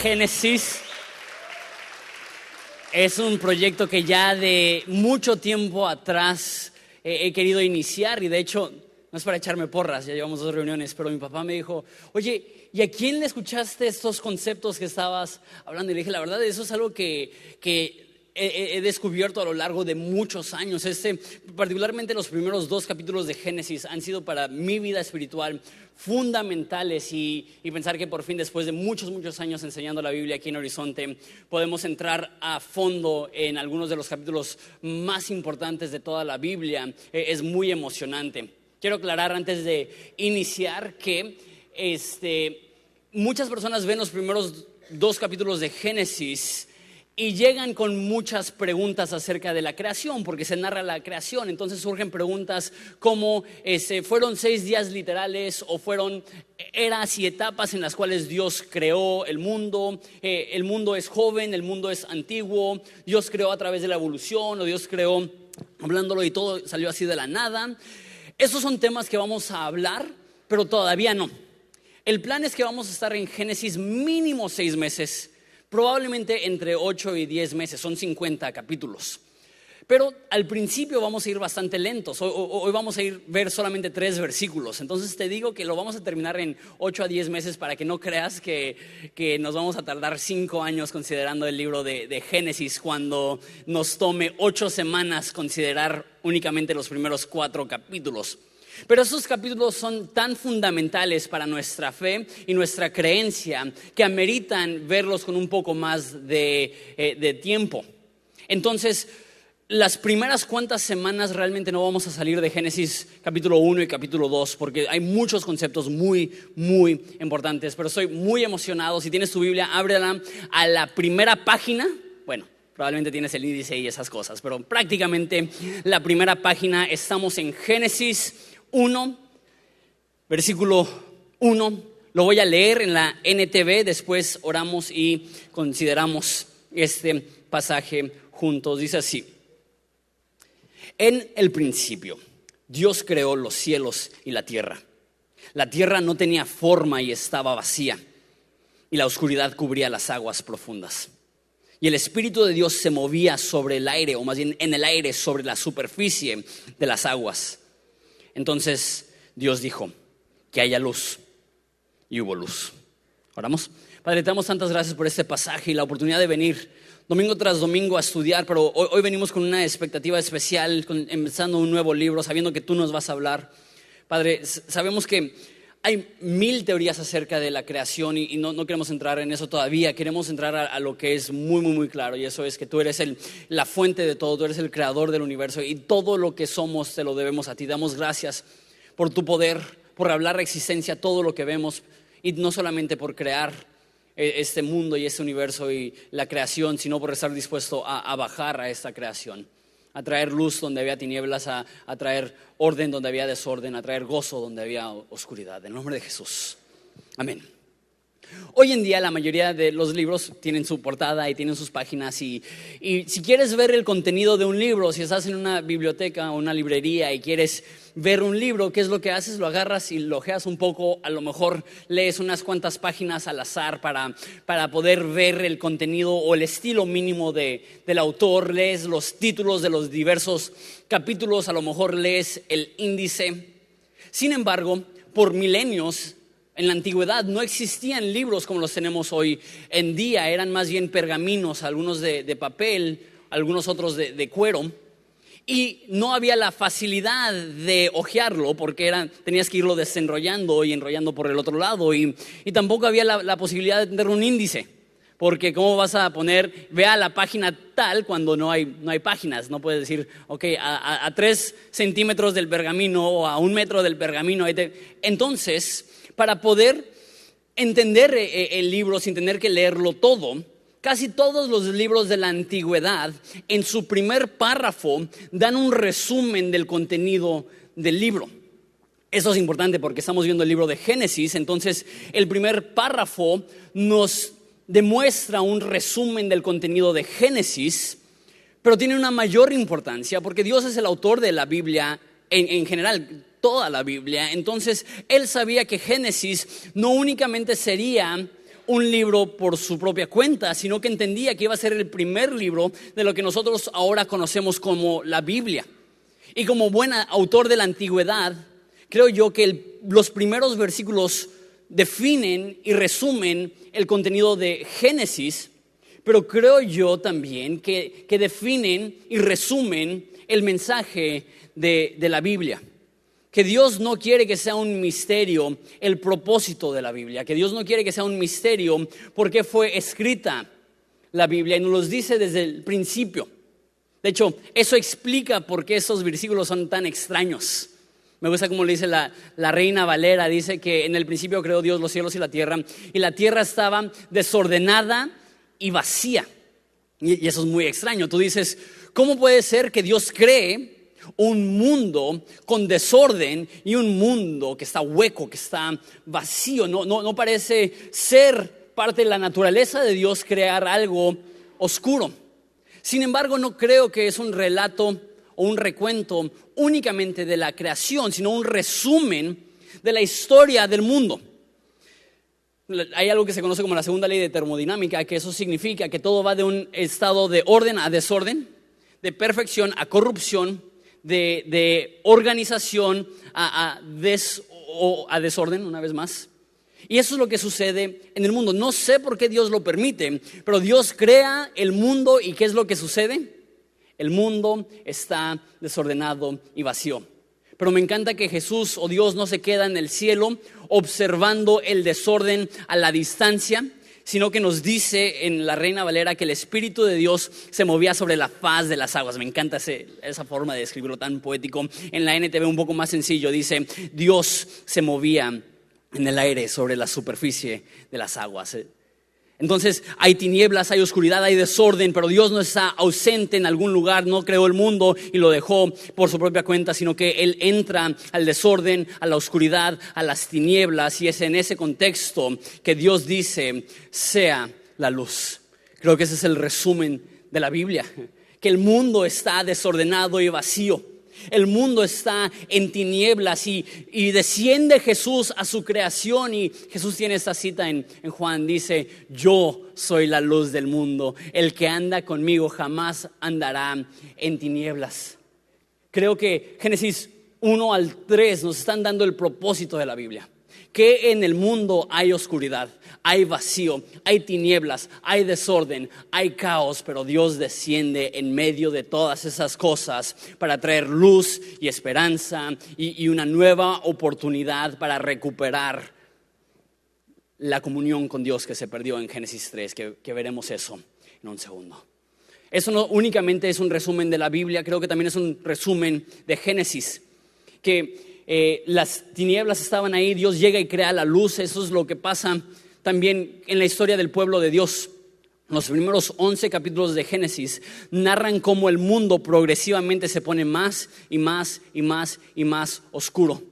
Génesis. Es un proyecto que ya de mucho tiempo atrás he querido iniciar, y de hecho, no es para echarme porras, ya llevamos 2 reuniones, pero mi papá me dijo, oye, ¿y a quién le escuchaste estos conceptos que estabas hablando? Y le dije, la verdad, eso es algo que he descubierto a lo largo de muchos años. Particularmente los primeros 2 capítulos de Génesis han sido para mi vida espiritual fundamentales, y pensar que por fin, después de muchos años enseñando la Biblia aquí en Horizonte, podemos entrar a fondo en algunos de los capítulos más importantes de toda la Biblia, es muy emocionante. Quiero aclarar antes de iniciar que muchas personas ven los primeros 2 capítulos de Génesis y llegan con muchas preguntas acerca de la creación, porque se narra la creación. Entonces surgen preguntas como, ¿fueron 6 días literales o fueron eras y etapas en las cuales Dios creó el mundo? ¿El mundo es joven, el mundo es antiguo? ¿Dios creó a través de la evolución o Dios creó hablándolo y todo salió así de la nada? Esos son temas que vamos a hablar, pero todavía no. El plan es que vamos a estar en Génesis mínimo 6 meses, probablemente entre 8 y 10 meses, son 50 capítulos. Pero al principio vamos a ir bastante lentos. Hoy vamos a ver solamente 3 versículos. Entonces te digo que lo vamos a terminar en 8 a 10 meses, para que no creas que nos vamos a tardar 5 años considerando el libro de Génesis, cuando nos tome 8 semanas considerar únicamente los primeros 4 capítulos. Pero esos capítulos son tan fundamentales para nuestra fe y nuestra creencia que ameritan verlos con un poco más de tiempo. Entonces, las primeras cuantas semanas realmente no vamos a salir de Génesis capítulo 1 y capítulo 2, porque hay muchos conceptos muy importantes. Pero estoy muy emocionado. Si tienes tu Biblia, ábrela a la primera página. Bueno, probablemente tienes el índice y esas cosas, pero prácticamente la primera página. Estamos en Génesis 1, versículo 1. Lo voy a leer en la NTV, después oramos y consideramos este pasaje juntos. Dice así: en el principio, Dios creó los cielos y la tierra. La tierra no tenía forma y estaba vacía, y la oscuridad cubría las aguas profundas. Y el Espíritu de Dios se movía sobre el aire, o más bien en el aire, sobre la superficie de las aguas. Entonces Dios dijo, que haya luz, y hubo luz. Oramos. Padre, te damos tantas gracias por este pasaje y la oportunidad de venir domingo tras domingo a estudiar, pero hoy venimos con una expectativa especial, empezando un nuevo libro, sabiendo que tú nos vas a hablar. Padre, sabemos que hay 1000 teorías acerca de la creación y no queremos entrar en eso todavía. Queremos entrar a lo que es muy claro, y eso es que tú eres la fuente de todo, tú eres el creador del universo, y todo lo que somos te lo debemos a ti. Damos gracias por tu poder, por hablar a existencia todo lo que vemos, y no solamente por crear este mundo y este universo y la creación, sino por estar dispuesto a bajar a esta creación, a traer luz donde había tinieblas, a traer orden donde había desorden, a traer gozo donde había oscuridad. En el nombre de Jesús, amén. Hoy en día la mayoría de los libros tienen su portada y tienen sus páginas, y si quieres ver el contenido de un libro, si estás en una biblioteca o una librería y quieres ver un libro, ¿qué es lo que haces? Lo agarras y lo ojeas un poco, a lo mejor lees unas cuantas páginas al azar para poder ver el contenido o el estilo mínimo del autor, lees los títulos de los diversos capítulos, a lo mejor lees el índice. Sin embargo, por milenios, en la antigüedad no existían libros como los tenemos hoy en día. Eran más bien pergaminos, algunos de papel, algunos otros de cuero. Y no había la facilidad de hojearlo, porque tenías que irlo desenrollando y enrollando por el otro lado. Y tampoco había la posibilidad de tener un índice, porque ¿cómo vas a poner, vea la página tal, cuando no hay páginas? No puedes decir, ok, a 3 centímetros del pergamino o a 1 metro del pergamino. Entonces, para poder entender el libro sin tener que leerlo todo, casi todos los libros de la antigüedad, en su primer párrafo, dan un resumen del contenido del libro. Eso es importante porque estamos viendo el libro de Génesis. Entonces, el primer párrafo nos demuestra un resumen del contenido de Génesis, pero tiene una mayor importancia porque Dios es el autor de la Biblia en general, toda la Biblia. Entonces, él sabía que Génesis no únicamente sería un libro por su propia cuenta, sino que entendía que iba a ser el primer libro de lo que nosotros ahora conocemos como la Biblia. Y como buen autor de la antigüedad, creo yo que los primeros versículos definen y resumen el contenido de Génesis, pero creo yo también que definen y resumen el mensaje de la Biblia. Que Dios no quiere que sea un misterio el propósito de la Biblia, que Dios no quiere que sea un misterio por qué fue escrita la Biblia, y nos lo dice desde el principio. De hecho, eso explica por qué esos versículos son tan extraños. Me gusta como le dice la Reina Valera, dice que en el principio creó Dios los cielos y la tierra estaba desordenada y vacía. Y eso es muy extraño. Tú dices, ¿cómo puede ser que Dios cree un mundo con desorden y un mundo que está hueco, que está vacío? No parece ser parte de la naturaleza de Dios crear algo oscuro. Sin embargo, no creo que es un relato o un recuento únicamente de la creación, sino un resumen de la historia del mundo. Hay algo que se conoce como la segunda ley de termodinámica, que eso significa que todo va de un estado de orden a desorden, de perfección a corrupción, de organización a desorden, una vez más. Y eso es lo que sucede en el mundo. No sé por qué Dios lo permite, pero Dios crea el mundo, ¿y qué es lo que sucede? El mundo está desordenado y vacío. Pero me encanta que Jesús o Dios no se queda en el cielo observando el desorden a la distancia, sino que nos dice en la Reina Valera que el Espíritu de Dios se movía sobre la faz de las aguas. Me encanta esa forma de describirlo tan poético. En la NTV un poco más sencillo dice, Dios se movía en el aire sobre la superficie de las aguas. Entonces hay tinieblas, hay oscuridad, hay desorden, pero Dios no está ausente en algún lugar, no creó el mundo y lo dejó por su propia cuenta, sino que Él entra al desorden, a la oscuridad, a las tinieblas, y es en ese contexto que Dios dice, sea la luz. Creo que ese es el resumen de la Biblia, que el mundo está desordenado y vacío. El mundo está en tinieblas y desciende Jesús a su creación, y Jesús tiene esta cita en Juan, dice, yo soy la luz del mundo, el que anda conmigo jamás andará en tinieblas. Creo que Génesis 1 al 3 nos están dando el propósito de la Biblia. Que en el mundo hay oscuridad, hay vacío, hay tinieblas, hay desorden, hay caos, pero Dios desciende en medio de todas esas cosas para traer luz y esperanza y una nueva oportunidad para recuperar la comunión con Dios que se perdió en Génesis 3, que veremos eso en un segundo. Eso no únicamente es un resumen de la Biblia, creo que también es un resumen de Génesis, que las tinieblas estaban ahí, Dios llega y crea la luz. Eso es lo que pasa también en la historia del pueblo de Dios. Los primeros 11 capítulos de Génesis narran cómo el mundo progresivamente se pone más y más y más y más oscuro,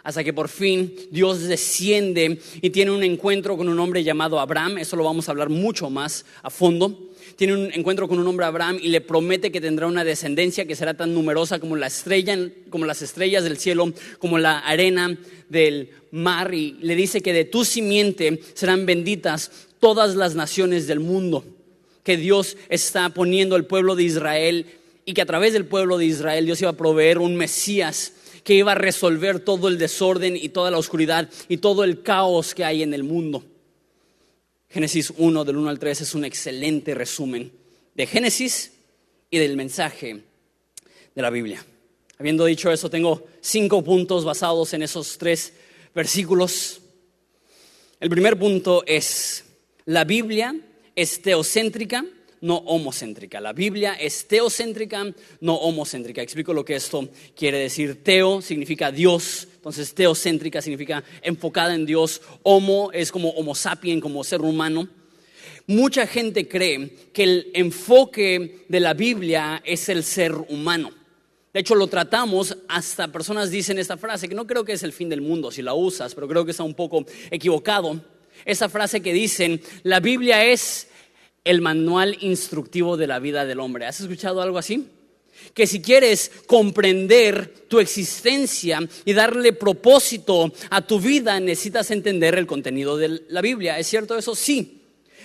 hasta que por fin Dios desciende y tiene un encuentro con un hombre llamado Abraham. Eso lo vamos a hablar mucho más a fondo. Tiene un encuentro con un hombre Abraham y le promete que tendrá una descendencia que será tan numerosa como las estrellas del cielo, como la arena del mar, y le dice que de tu simiente serán benditas todas las naciones del mundo, que Dios está poniendo al pueblo de Israel y que a través del pueblo de Israel Dios iba a proveer un Mesías que iba a resolver todo el desorden y toda la oscuridad y todo el caos que hay en el mundo. Génesis 1 del 1 al 3 es un excelente resumen de Génesis y del mensaje de la Biblia. Habiendo dicho eso, tengo 5 puntos basados en esos 3 versículos. El primer punto es: la Biblia es teocéntrica, no homocéntrica. La Biblia es teocéntrica, no homocéntrica. Explico lo que esto quiere decir. Teo significa Dios, entonces teocéntrica significa enfocada en Dios. Homo es como homo sapien, como ser humano. Mucha gente cree que el enfoque de la Biblia es el ser humano. De hecho, lo tratamos, hasta personas dicen esta frase, que no creo que es el fin del mundo si la usas, pero creo que está un poco equivocado. Esa frase que dicen, la Biblia es el manual instructivo de la vida del hombre. ¿Has escuchado algo así? Que si quieres comprender tu existencia y darle propósito a tu vida, necesitas entender el contenido de la Biblia. ¿Es cierto eso? Sí.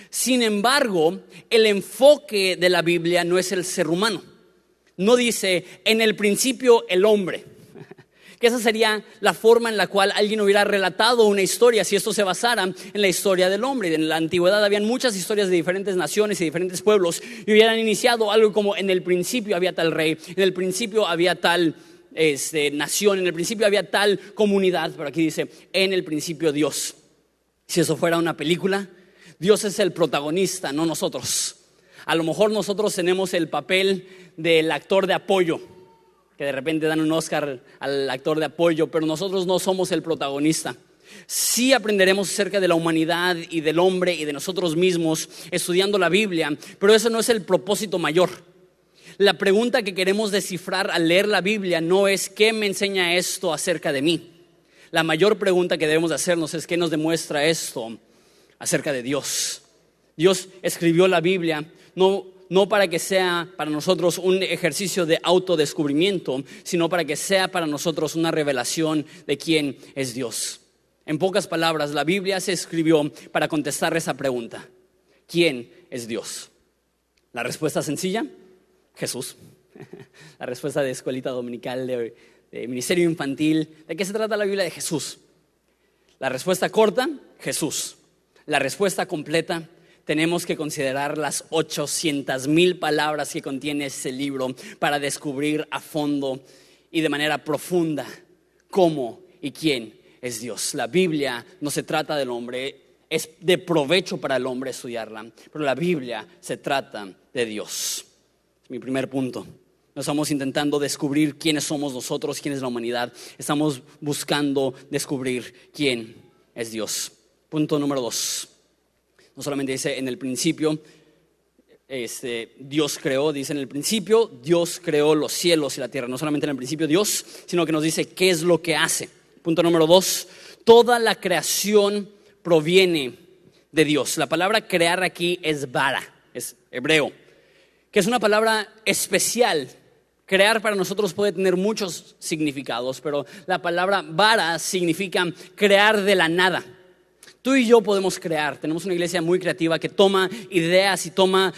Sin embargo, el enfoque de la Biblia no es el ser humano. No dice, en el principio el hombre. Que esa sería la forma en la cual alguien hubiera relatado una historia si esto se basara en la historia del hombre. En la antigüedad habían muchas historias de diferentes naciones y diferentes pueblos y hubieran iniciado algo como en el principio había tal rey, en el principio había tal nación, en el principio había tal comunidad, pero aquí dice en el principio Dios. Si eso fuera una película, Dios es el protagonista, no nosotros. A lo mejor nosotros tenemos el papel del actor de apoyo, que de repente dan un Oscar al actor de apoyo, pero nosotros no somos el protagonista. Sí aprenderemos acerca de la humanidad y del hombre y de nosotros mismos estudiando la Biblia, pero eso no es el propósito mayor. La pregunta que queremos descifrar al leer la Biblia no es ¿qué me enseña esto acerca de mí? La mayor pregunta que debemos hacernos es ¿qué nos demuestra esto acerca de Dios? Dios escribió la Biblia no para que sea para nosotros un ejercicio de autodescubrimiento, sino para que sea para nosotros una revelación de quién es Dios. En pocas palabras, la Biblia se escribió para contestar esa pregunta: ¿quién es Dios? La respuesta sencilla: Jesús. La respuesta de escuelita dominical, de ministerio infantil. ¿De qué se trata la Biblia? De Jesús. La respuesta corta: Jesús. La respuesta completa: tenemos que considerar las 800,000 palabras que contiene ese libro para descubrir a fondo y de manera profunda cómo y quién es Dios. La Biblia no se trata del hombre, es de provecho para el hombre estudiarla, pero la Biblia se trata de Dios. Es mi primer punto. No estamos intentando descubrir quiénes somos nosotros, quién es la humanidad. Estamos buscando descubrir quién es Dios. Punto número 2. No solamente dice en el principio Dios creó, dice en el principio Dios creó los cielos y la tierra. No solamente en el principio Dios, sino que nos dice qué es lo que hace. Punto número 2, toda la creación proviene de Dios. La palabra crear aquí es bara, es hebreo, que es una palabra especial. Crear para nosotros puede tener muchos significados, pero la palabra bara significa crear de la nada. Tú y yo podemos crear. Tenemos una iglesia muy creativa que toma ideas y toma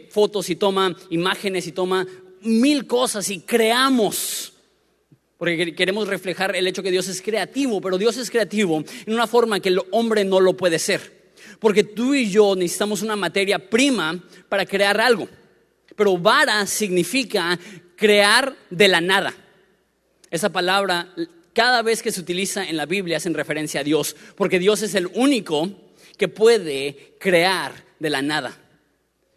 fotos y toma imágenes y toma 1000 cosas y creamos. Porque queremos reflejar el hecho que Dios es creativo, pero Dios es creativo en una forma que el hombre no lo puede ser. Porque tú y yo necesitamos una materia prima para crear algo. Pero vara significa crear de la nada. Esa palabra, cada vez que se utiliza en la Biblia, hacen referencia a Dios, porque Dios es el único que puede crear de la nada.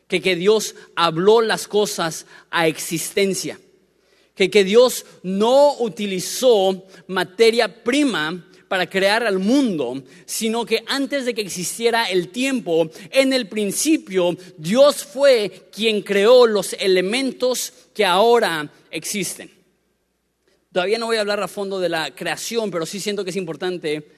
Que Dios habló las cosas a existencia. Que Dios no utilizó materia prima para crear al mundo, sino que antes de que existiera el tiempo, en el principio, Dios fue quien creó los elementos que ahora existen. Todavía no voy a hablar a fondo de la creación, pero sí siento que es importante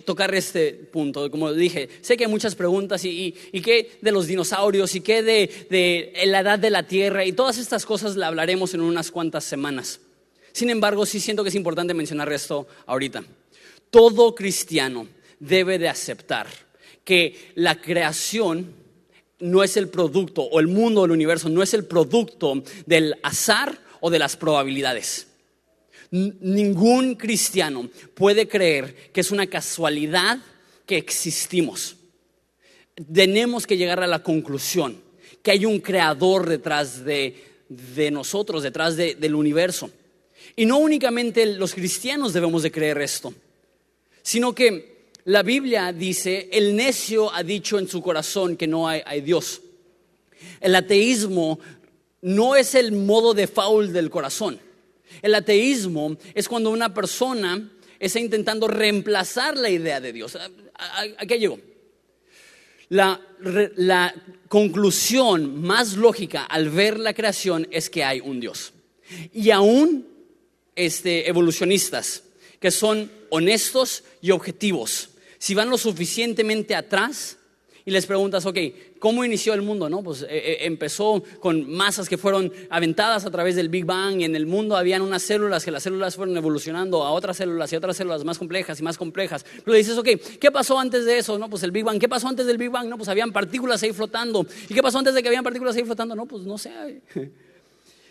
tocar este punto. Como dije, sé que hay muchas preguntas y qué de los dinosaurios y qué de la edad de la tierra y todas estas cosas la hablaremos en unas cuantas semanas. Sin embargo, sí siento que es importante mencionar esto ahorita. Todo cristiano debe de aceptar que la creación no es el producto, o el mundo del universo no es el producto del azar o de las probabilidades. Ningún cristiano puede creer que es una casualidad que existimos. Tenemos que llegar a la conclusión que hay un creador detrás de nosotros, detrás del universo. Y no únicamente los cristianos debemos de creer esto, sino que la Biblia dice: el necio ha dicho en su corazón que no hay Dios. El ateísmo no es el modo default del corazón. El ateísmo es cuando una persona está intentando reemplazar la idea de Dios. ¿A qué llegó? La conclusión más lógica al ver la creación es que hay un Dios. Y aún evolucionistas que son honestos y objetivos, si van lo suficientemente atrás y les preguntas, ok, ¿cómo inició el mundo? ¿No? Pues empezó con masas que fueron aventadas a través del Big Bang, y en el mundo habían unas células, que las células fueron evolucionando a otras células y otras células más complejas y más complejas. Pero dices, ok, ¿qué pasó antes de eso? No, pues el Big Bang. ¿Qué pasó antes del Big Bang? No, pues habían partículas ahí flotando. ¿Y qué pasó antes de que habían partículas ahí flotando? No, pues no sé.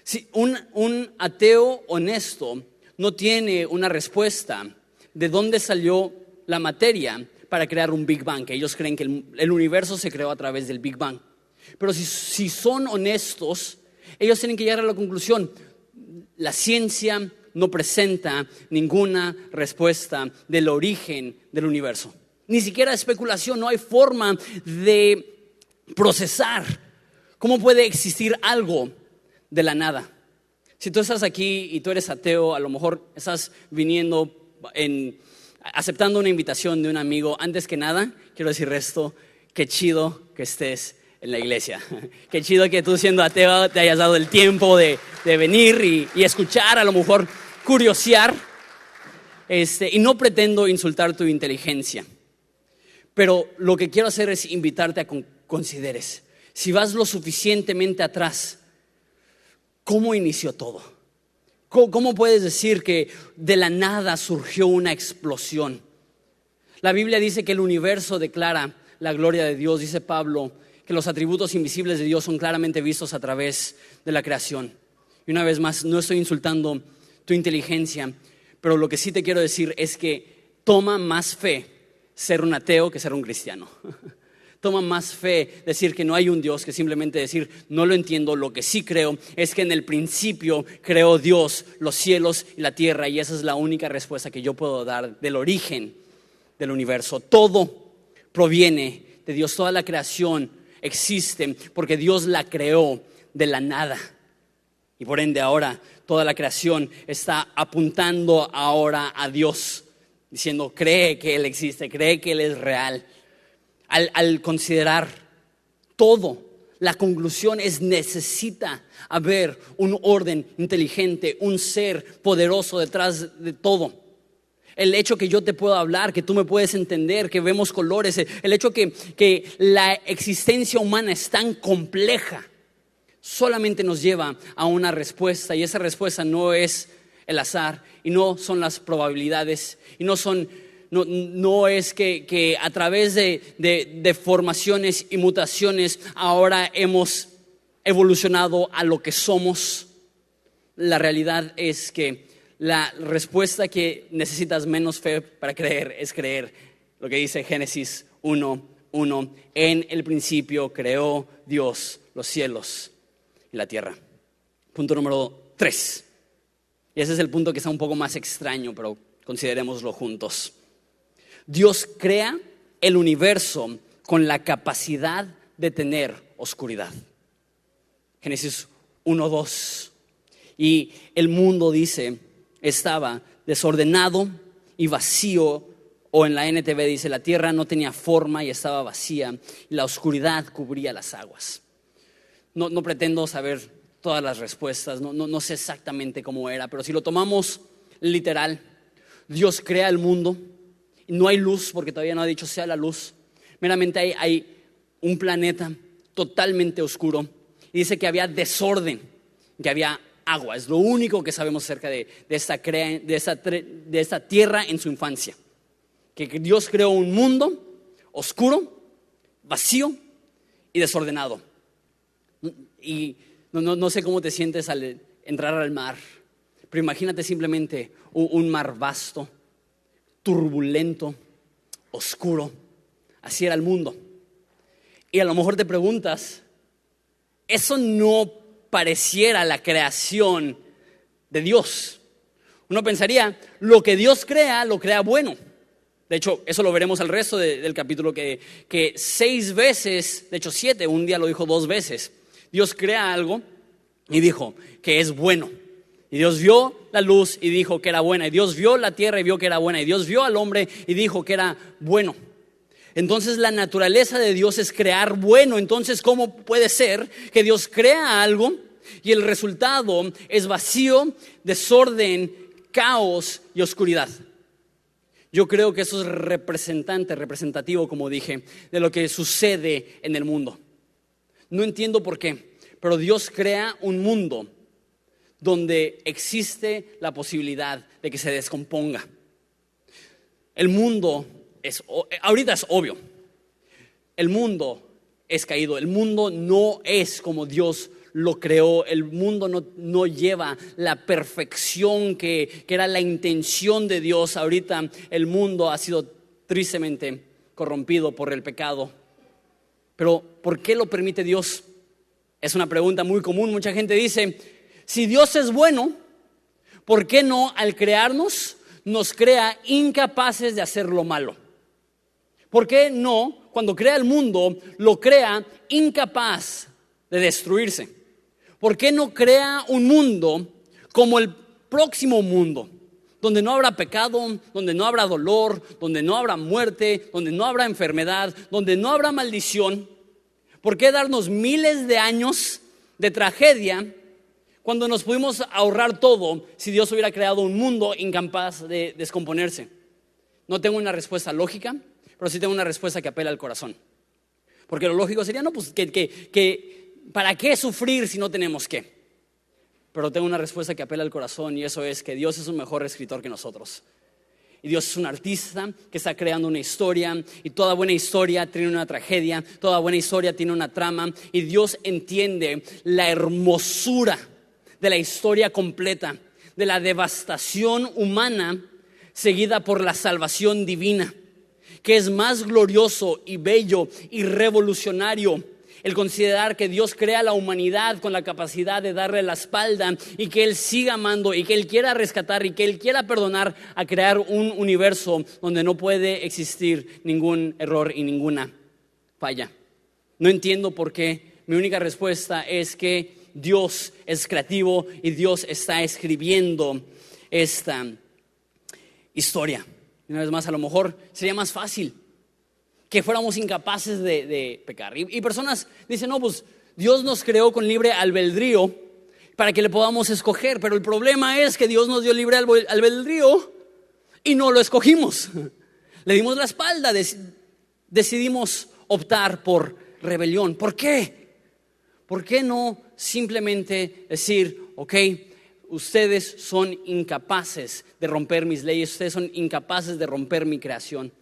Si un ateo honesto no tiene una respuesta de dónde salió la materia para crear un Big Bang, que ellos creen que el universo se creó a través del Big Bang. Pero si son honestos, ellos tienen que llegar a la conclusión: la ciencia no presenta ninguna respuesta del origen del universo. Ni siquiera especulación, no hay forma de procesar cómo puede existir algo de la nada. Si tú estás aquí y tú eres ateo, a lo mejor estás viniendo aceptando una invitación de un amigo. Antes que nada, quiero decir esto: qué chido que estés en la iglesia. Qué chido que tú, siendo ateo, te hayas dado el tiempo de venir y escuchar, a lo mejor curiosear. Y no pretendo insultar tu inteligencia, pero lo que quiero hacer es invitarte a que consideres, si vas lo suficientemente atrás, ¿cómo inició todo? ¿Cómo puedes decir que de la nada surgió una explosión? La Biblia dice que el universo declara la gloria de Dios. Dice Pablo que los atributos invisibles de Dios son claramente vistos a través de la creación. Y una vez más, no estoy insultando tu inteligencia, pero lo que sí te quiero decir es que toma más fe ser un ateo que ser un cristiano. Toma más fe decir que no hay un Dios que simplemente decir no lo entiendo. Lo que sí creo es que en el principio creó Dios los cielos y la tierra, y esa es la única respuesta que yo puedo dar del origen del universo. Todo proviene de Dios, toda la creación existe porque Dios la creó de la nada, y por ende ahora toda la creación está apuntando ahora a Dios, diciendo cree que Él existe, cree que Él es real. Al considerar todo, la conclusión es: necesita haber un orden inteligente, un ser poderoso detrás de todo. El hecho que yo te puedo hablar, que tú me puedes entender, que vemos colores, el hecho que la existencia humana es tan compleja, solamente nos lleva a una respuesta, y esa respuesta no es el azar, y no son las probabilidades, y no es que a través de formaciones y mutaciones ahora hemos evolucionado a lo que somos. La realidad es que la respuesta que necesitas menos fe para creer es creer lo que dice Génesis 1:1: en el principio creó Dios los cielos y la tierra. Punto número 3. Y ese es el punto que está un poco más extraño, pero considerémoslo juntos. Dios crea el universo con la capacidad de tener oscuridad. Génesis 1:2. Y el mundo, dice, estaba desordenado y vacío, o en la NTV dice: la tierra no tenía forma y estaba vacía, y la oscuridad cubría las aguas. No pretendo saber todas las respuestas, no sé exactamente cómo era, pero si lo tomamos literal, Dios crea el mundo. No hay luz, porque todavía no ha dicho sea la luz. Meramente hay un planeta totalmente oscuro. Y dice que había desorden, que había agua. Es lo único que sabemos acerca de esta tierra en su infancia. Que Dios creó un mundo oscuro, vacío y desordenado. Y no sé cómo te sientes al entrar al mar, pero imagínate simplemente un mar vasto, turbulento, oscuro. Así era el mundo. Y a lo mejor te preguntas: eso no pareciera la creación de Dios. Uno pensaría, lo que Dios crea, lo crea bueno. De hecho, eso lo veremos al resto del capítulo, que 6 veces, de hecho 7, un día lo dijo 2 veces. Dios crea algo y dijo que es bueno. Y Dios vio la luz y dijo que era buena. Y Dios vio la tierra y vio que era buena. Y Dios vio al hombre y dijo que era bueno. Entonces la naturaleza de Dios es crear bueno. Entonces, ¿cómo puede ser que Dios crea algo y el resultado es vacío, desorden, caos y oscuridad? Yo creo que eso es representativo, como dije, de lo que sucede en el mundo. No entiendo por qué, pero Dios crea un mundo donde existe la posibilidad de que se descomponga. El mundo ahorita es obvio, el mundo es caído, el mundo no es como Dios lo creó, el mundo no lleva la perfección que era la intención de Dios. Ahorita el mundo ha sido tristemente corrompido por el pecado. Pero ¿por qué lo permite Dios? Es una pregunta muy común. Mucha gente dice, si Dios es bueno, ¿por qué no al crearnos nos crea incapaces de hacer lo malo? ¿Por qué no, cuando crea el mundo, lo crea incapaz de destruirse? ¿Por qué no crea un mundo como el próximo mundo, donde no habrá pecado, donde no habrá dolor, donde no habrá muerte, donde no habrá enfermedad, donde no habrá maldición? ¿Por qué darnos miles de años de tragedia cuando nos pudimos ahorrar todo si Dios hubiera creado un mundo incapaz de descomponerse? No tengo una respuesta lógica, pero sí tengo una respuesta que apela al corazón. Porque lo lógico sería, no, pues que ¿para qué sufrir si no tenemos qué? Pero tengo una respuesta que apela al corazón, y eso es que Dios es un mejor escritor que nosotros. Y Dios es un artista que está creando una historia, y toda buena historia tiene una tragedia, toda buena historia tiene una trama, y Dios entiende la hermosura de la historia completa, de la devastación humana seguida por la salvación divina, que es más glorioso y bello y revolucionario el considerar que Dios crea a la humanidad con la capacidad de darle la espalda, y que Él siga amando, y que Él quiera rescatar, y que Él quiera perdonar, a crear un universo donde no puede existir ningún error y ninguna falla. No entiendo por qué. Mi única respuesta es que Dios es creativo y Dios está escribiendo esta historia. Y una vez más, a lo mejor sería más fácil que fuéramos incapaces de pecar. Y personas dicen, no, pues Dios nos creó con libre albedrío para que le podamos escoger. Pero el problema es que Dios nos dio libre albedrío y no lo escogimos. Le dimos la espalda, decidimos optar por rebelión. ¿Por qué? ¿Por qué no simplemente decir, ok, ustedes son incapaces de romper mis leyes, ustedes son incapaces de romper mi creación?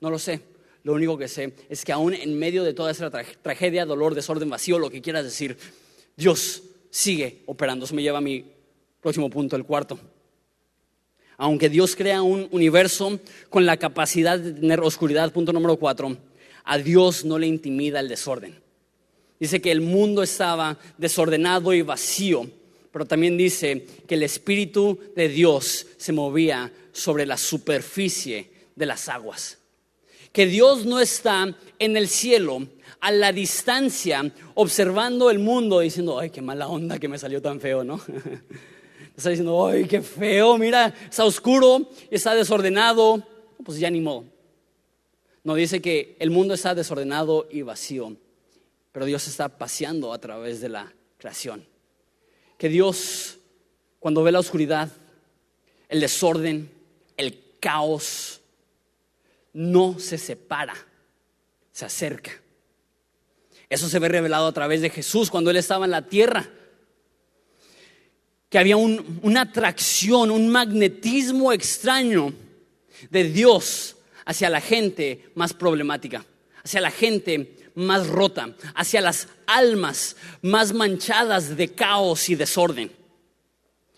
No lo sé. Lo único que sé es que aún en medio de toda esa tragedia, dolor, desorden, vacío, lo que quieras decir, Dios sigue operando. Eso me lleva a mi próximo punto, el cuarto. Aunque Dios crea un universo con la capacidad de tener oscuridad, punto número 4, a Dios no le intimida el desorden. Dice que el mundo estaba desordenado y vacío, pero también dice que el Espíritu de Dios se movía sobre la superficie de las aguas. Que Dios no está en el cielo a la distancia observando el mundo diciendo, ay, qué mala onda que me salió tan feo, ¿no? Está diciendo, ay, qué feo, mira, está oscuro, está desordenado, pues ya ni modo. No, dice que el mundo está desordenado y vacío, pero Dios está paseando a través de la creación. Que Dios, cuando ve la oscuridad, el desorden, el caos, no se separa, se acerca. Eso se ve revelado a través de Jesús cuando Él estaba en la tierra. Que había una atracción, un magnetismo extraño de Dios hacia la gente más problemática, hacia la gente más rota, hacia las almas más manchadas de caos y desorden.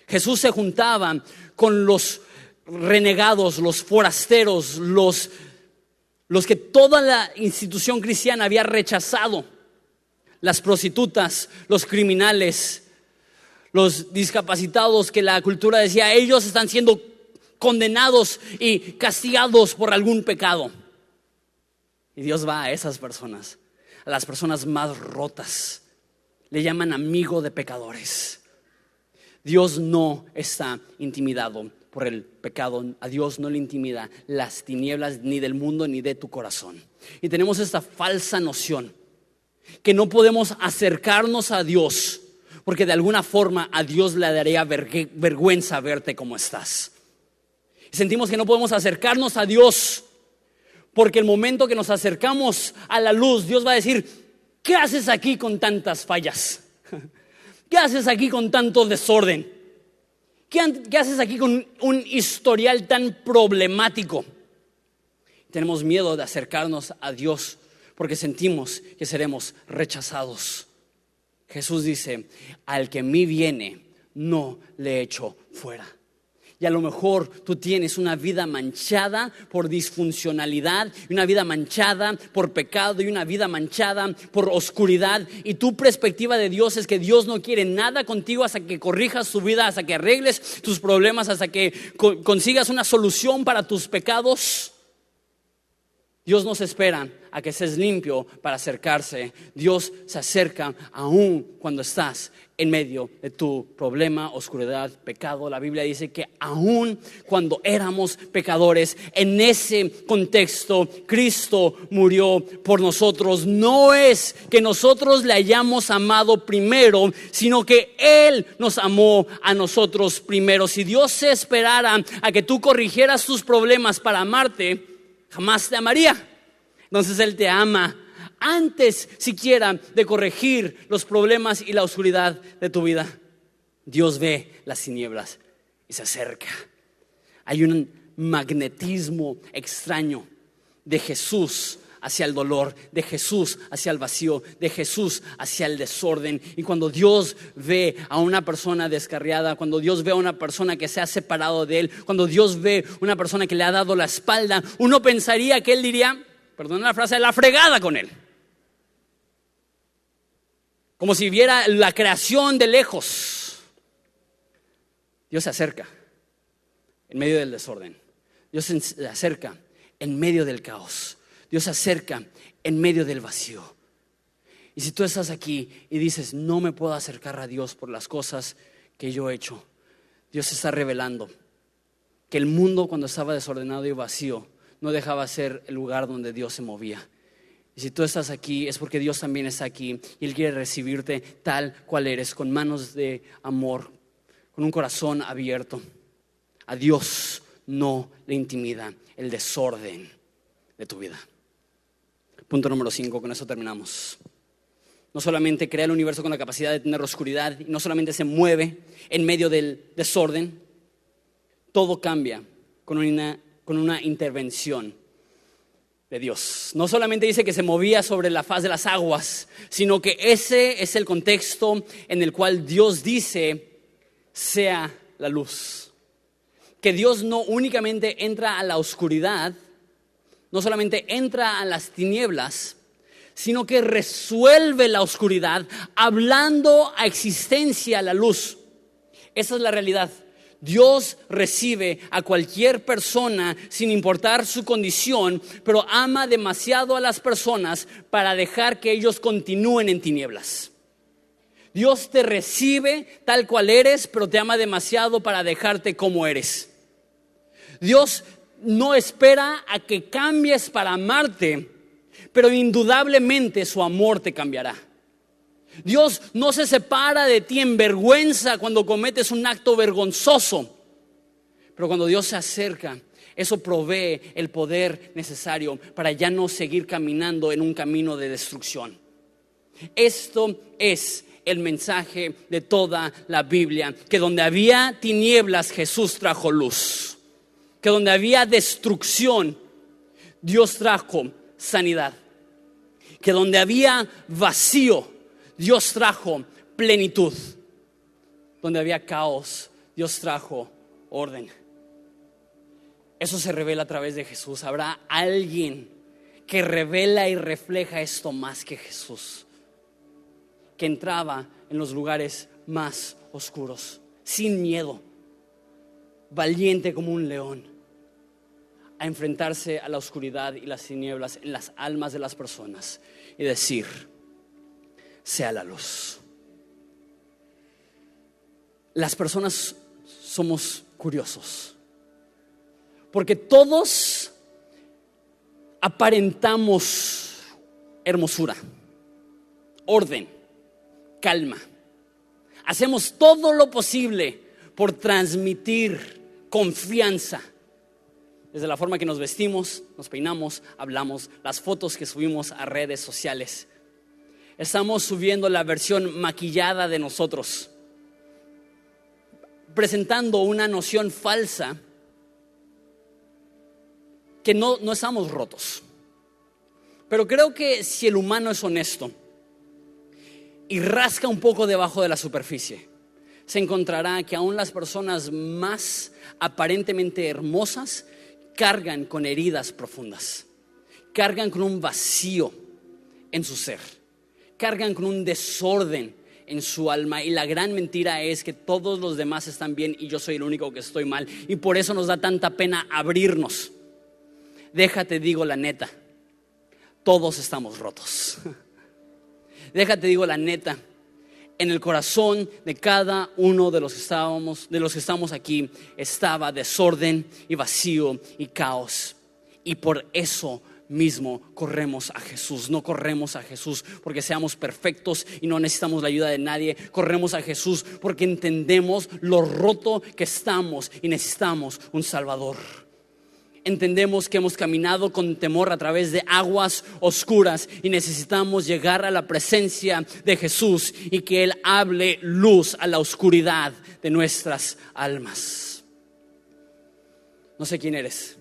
Jesús se juntaba con los renegados, los forasteros, los que toda la institución cristiana había rechazado, las prostitutas, los criminales, los discapacitados, que la cultura decía, ellos están siendo condenados y castigados por algún pecado. Y Dios va a esas personas, a las personas más rotas, le llaman amigo de pecadores. Dios no está intimidado por el pecado. A Dios no le intimida las tinieblas ni del mundo ni de tu corazón. Y tenemos esta falsa noción que no podemos acercarnos a Dios porque de alguna forma a Dios le daría vergüenza verte como estás. Y sentimos que no podemos acercarnos a Dios porque el momento que nos acercamos a la luz, Dios va a decir, ¿qué haces aquí con tantas fallas? ¿Qué haces aquí con tanto desorden? ¿Qué haces aquí con un historial tan problemático? Tenemos miedo de acercarnos a Dios porque sentimos que seremos rechazados. Jesús dice, al que a mí viene, no le echo fuera. Y a lo mejor tú tienes una vida manchada por disfuncionalidad, y una vida manchada por pecado, y una vida manchada por oscuridad. Y tu perspectiva de Dios es que Dios no quiere nada contigo hasta que corrijas tu vida, hasta que arregles tus problemas, hasta que consigas una solución para tus pecados. Dios no se espera a que seas limpio para acercarse. Dios se acerca aún cuando estás en medio de tu problema, oscuridad, pecado. La Biblia dice que aún cuando éramos pecadores, en ese contexto, Cristo murió por nosotros. No es que nosotros le hayamos amado primero, sino que Él nos amó a nosotros primero. Si Dios se esperara a que tú corrigieras tus problemas para amarte, jamás te amaría. Entonces Él te ama antes siquiera de corregir los problemas y la oscuridad de tu vida. Dios ve las tinieblas y se acerca. Hay un magnetismo extraño de Jesús hacia el dolor, de Jesús hacia el vacío, de Jesús hacia el desorden. Y cuando Dios ve a una persona descarriada, cuando Dios ve a una persona que se ha separado de Él, cuando Dios ve a una persona que le ha dado la espalda, uno pensaría que Él diría, perdón la frase, la fregada con él. Como si viera la creación de lejos. Dios se acerca en medio del desorden. Dios se acerca en medio del caos. Dios se acerca en medio del vacío. Y si tú estás aquí y dices, no me puedo acercar a Dios por las cosas que yo he hecho, Dios está revelando que el mundo, cuando estaba desordenado y vacío, no dejaba ser el lugar donde Dios se movía. Y si tú estás aquí, es porque Dios también está aquí y Él quiere recibirte tal cual eres, con manos de amor, con un corazón abierto. A Dios no le intimida el desorden de tu vida. Punto número 5, con eso terminamos. No solamente crea el universo con la capacidad de tener oscuridad, y no solamente se mueve en medio del desorden, todo cambia con una intervención de Dios. No solamente dice que se movía sobre la faz de las aguas, sino que ese es el contexto en el cual Dios dice, sea la luz. Que Dios no únicamente entra a la oscuridad, no solamente entra a las tinieblas, sino que resuelve la oscuridad hablando a existencia la luz. Esa es la realidad. Dios recibe a cualquier persona sin importar su condición, pero ama demasiado a las personas para dejar que ellos continúen en tinieblas. Dios te recibe tal cual eres, pero te ama demasiado para dejarte como eres. Dios no espera a que cambies para amarte, pero indudablemente su amor te cambiará. Dios no se separa de ti en vergüenza cuando cometes un acto vergonzoso, pero cuando Dios se acerca, eso provee el poder necesario para ya no seguir caminando en un camino de destrucción. Esto es el mensaje de toda la Biblia, que donde había tinieblas Jesús trajo luz, que donde había destrucción Dios trajo sanidad, que donde había vacío Dios trajo plenitud, donde había caos Dios trajo orden. Eso se revela a través de Jesús. Habrá alguien que revela y refleja esto más que Jesús, que entraba en los lugares más oscuros sin miedo, valiente como un león, a enfrentarse a la oscuridad y las tinieblas en las almas de las personas y decir, sea la luz. Las personas somos curiosos, porque todos aparentamos hermosura, orden, calma. Hacemos todo lo posible por transmitir confianza. Desde la forma que nos vestimos, nos peinamos, hablamos, las fotos que subimos a redes sociales. Estamos subiendo la versión maquillada de nosotros, presentando una noción falsa que no estamos rotos. Pero creo que si el humano es honesto y rasca un poco debajo de la superficie, se encontrará que aún las personas más aparentemente hermosas cargan con heridas profundas, cargan con un vacío en su ser, cargan con un desorden en su alma, y la gran mentira es que todos los demás están bien y yo soy el único que estoy mal, y por eso nos da tanta pena abrirnos. Déjate digo la neta, todos estamos rotos. Déjate digo la neta, en el corazón de cada uno de los que estamos aquí estaba desorden y vacío y caos, y por eso mismo corremos a Jesús. No corremos a Jesús porque seamos perfectos y no necesitamos la ayuda de nadie. Corremos a Jesús porque entendemos lo roto que estamos y necesitamos un Salvador. Entendemos que hemos caminado con temor a través de aguas oscuras y necesitamos llegar a la presencia de Jesús y que Él hable luz a la oscuridad de nuestras almas. No sé quién eres,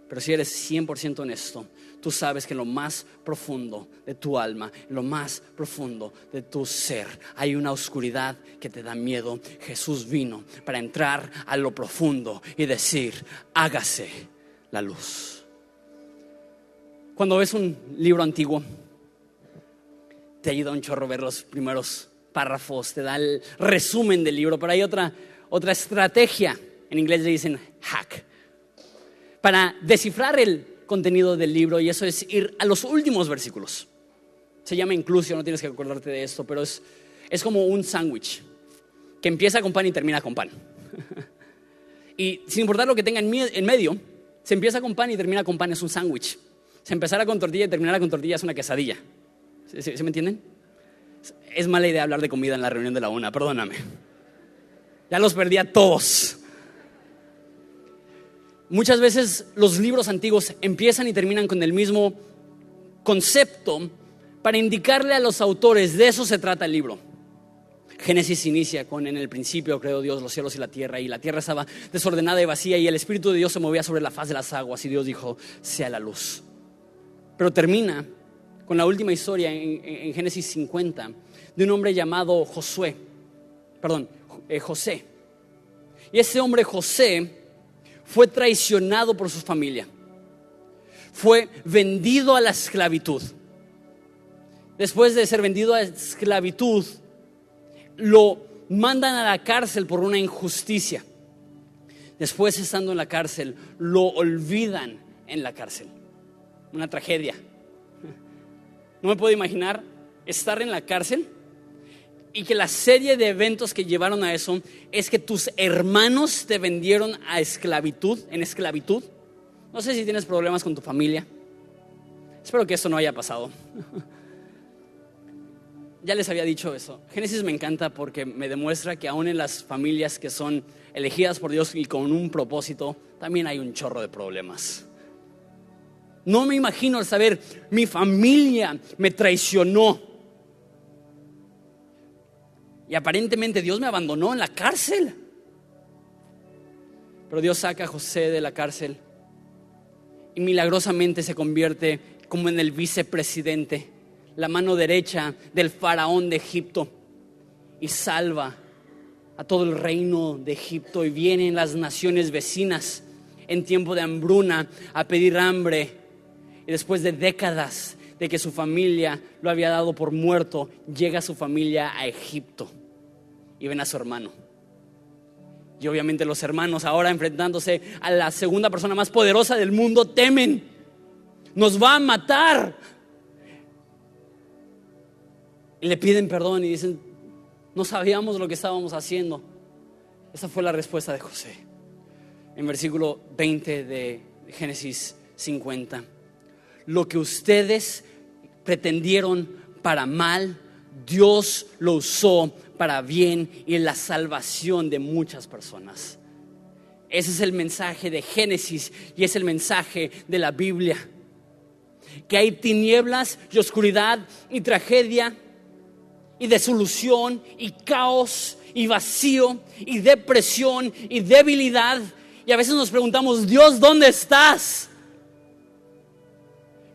pero si eres 100% honesto, tú sabes que en lo más profundo de tu alma, en lo más profundo de tu ser, hay una oscuridad que te da miedo. Jesús vino para entrar a lo profundo y decir: hágase la luz. Cuando ves un libro antiguo, te ayuda un chorro ver los primeros párrafos, te da el resumen del libro, pero hay otra estrategia, en inglés le dicen hack, para descifrar el contenido del libro, y eso es ir a los últimos versículos. Se llama inclusio, no tienes que acordarte de esto, pero es como un sándwich que empieza con pan y termina con pan. Y sin importar lo que tenga en medio, se empieza con pan y termina con pan, es un sándwich. Se empezara con tortilla y terminara con tortilla es una quesadilla. ¿Sí me entienden? Es mala idea hablar de comida en la reunión de la una, perdóname. Ya los perdí a todos. Muchas veces los libros antiguos empiezan y terminan con el mismo concepto para indicarle a los autores: de eso se trata el libro. Génesis inicia con: en el principio creó Dios los cielos y la tierra estaba desordenada y vacía y el Espíritu de Dios se movía sobre la faz de las aguas y Dios dijo: sea la luz. Pero termina con la última historia en Génesis 50 de un hombre llamado José. Y ese hombre José fue traicionado por su familia, fue vendido a la esclavitud. Después de ser vendido a la esclavitud, lo mandan a la cárcel por una injusticia. Después, estando en la cárcel, lo olvidan en la cárcel. Una tragedia. No me puedo imaginar estar en la cárcel y que la serie de eventos que llevaron a eso es que tus hermanos te vendieron en esclavitud. No sé si tienes problemas con tu familia. Espero que eso no haya pasado. Ya les había dicho eso. Génesis me encanta porque me demuestra que aún en las familias que son elegidas por Dios y con un propósito, también hay un chorro de problemas. No me imagino el saber: mi familia me traicionó y aparentemente Dios me abandonó en la cárcel. Pero Dios saca a José de la cárcel y milagrosamente se convierte como en el vicepresidente, la mano derecha del faraón de Egipto, y salva a todo el reino de Egipto. Y vienen las naciones vecinas en tiempo de hambruna a pedir hambre, y después de décadas de que su familia lo había dado por muerto, llega su familia a Egipto y ven a su hermano. Y obviamente los hermanos, ahora enfrentándose a la segunda persona más poderosa del mundo, temen: nos va a matar. Y le piden perdón y dicen: no sabíamos lo que estábamos haciendo. Esa fue la respuesta de José en versículo 20 de Génesis 50. Lo que ustedes pretendieron para mal, Dios lo usó para bien y en la salvación de muchas personas. Ese es el mensaje de Génesis y es el mensaje de la Biblia. Que hay tinieblas y oscuridad y tragedia y desolución y caos y vacío y depresión y debilidad. Y a veces nos preguntamos: Dios, ¿dónde estás?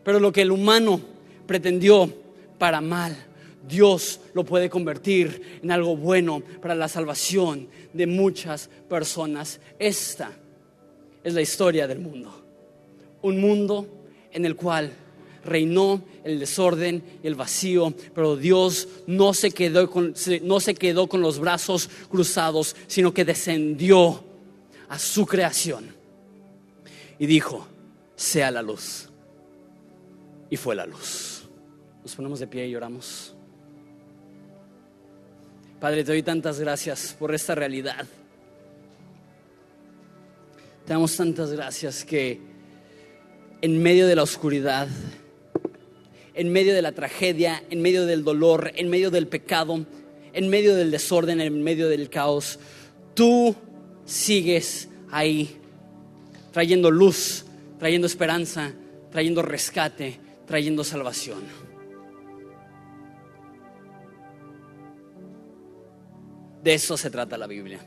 Pero lo que el humano pretendió para mal, Dios lo puede convertir en algo bueno para la salvación de muchas personas. Esta es la historia del mundo. Un mundo en el cual reinó el desorden y el vacío, pero Dios no se quedó con los brazos cruzados, sino que descendió a su creación y dijo: sea la luz. Y fue la luz. Nos ponemos de pie y oramos. Padre, te doy tantas gracias por esta realidad. Te damos tantas gracias que en medio de la oscuridad, en medio de la tragedia, en medio del dolor, en medio del pecado, en medio del desorden, en medio del caos, tú sigues ahí, trayendo luz, trayendo esperanza, trayendo rescate, trayendo salvación. De eso se trata la Biblia.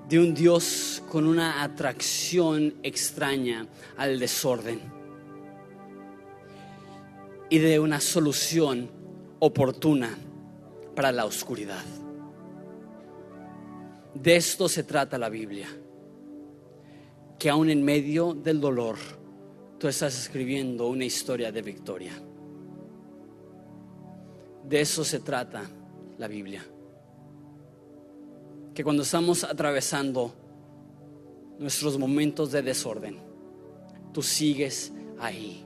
De un Dios con una atracción extraña al desorden y de una solución oportuna para la oscuridad. De esto se trata la Biblia. Que aún en medio del dolor, tú estás escribiendo una historia de victoria. De eso se trata la Biblia. Que cuando estamos atravesando nuestros momentos de desorden, tú sigues ahí,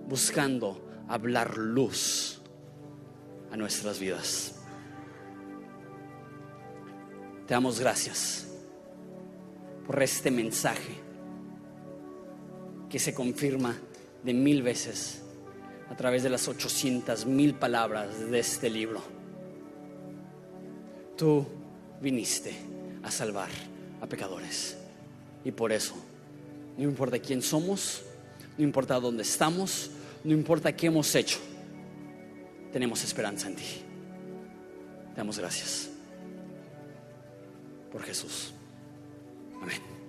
buscando hablar luz a nuestras vidas. Te damos gracias por este mensaje que se confirma de 1000 veces a través de las 800,000 palabras de este libro. Tú viniste a salvar a pecadores, y por eso no importa quién somos, no importa dónde estamos, no importa qué hemos hecho, tenemos esperanza en ti. Te damos gracias por Jesús. Amén.